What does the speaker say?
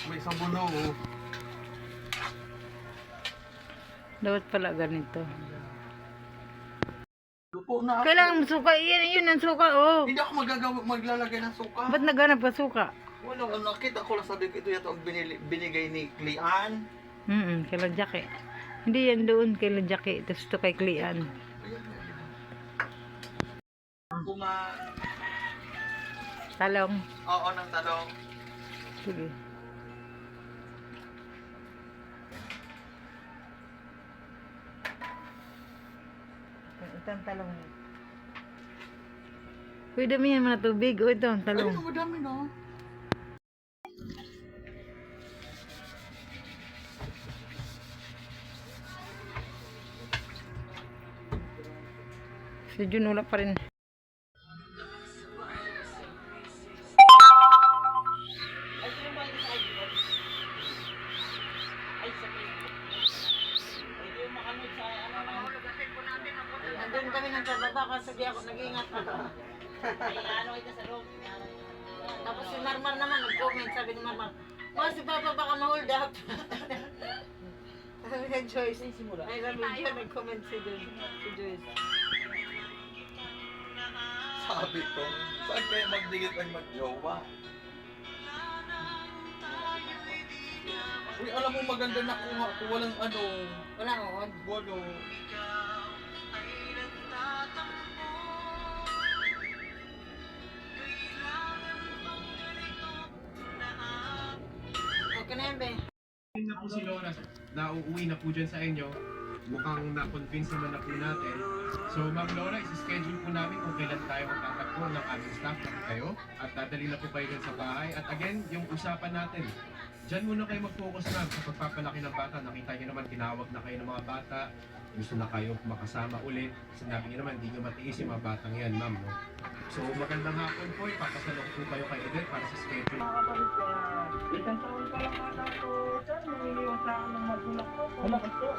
May isang buno, oh. Dapat pala ganito. Lupo na ako. Kailangan suka. Yun ang suka, oh. Hindi ako maglalagay ng suka. Ba't naghanap ka suka? Wala, nakita ko lang, sabi ko ito yata ang binigay ni Klian. Kay Jackie. Hindi yan doon kay Jackie. Tapos ito kay Klian. Talong. Oo, ng talong. Sige. Ito ang talong. Pwede mo yan mga tubig. O ito ang talong. Ay, madami na. Si Jun wala pa rin. Nandun kami nagbababa kasi di ako nag-iingat. Tapos si Marmar naman nag-comment, sabi ni Marmar, si Papa baka ma-hold up. Sabi ni Joyce, ay sabi niya nag-comment si Joyce. Sabi ko, saan kayo magdikit ang mag-jowa? Uy, alam mo maganda na kuha ko, walang ano. Wala on. Bono. Okay na yan, be. Na po si Laura na uuwi na po dyan sa inyo. Mukhang na-convince naman na po natin. So, Ma'am Laura, isi-schedule po namin kung kailan tayo magtatakbo ng aming staff pati kayo. At dadali na po kayo dyan sa bahay. At again, yung usapan natin, dyan muna kayo mag-focus ma'am sa pagpapalaki ng bata. Nakita nyo naman, tinawag na kayo ng mga bata. Gusto na kayo makasama ulit. Sinabi nyo naman, hindi nyo matiis yung mga batang yan, ma'am. No? So, magandang hapon po. Ipapasalok po kayo kay Odette para sa schedule. Mga kapatid, isang taon pa lang ata ako, sir, naniniwala sa akin ng magulang ko.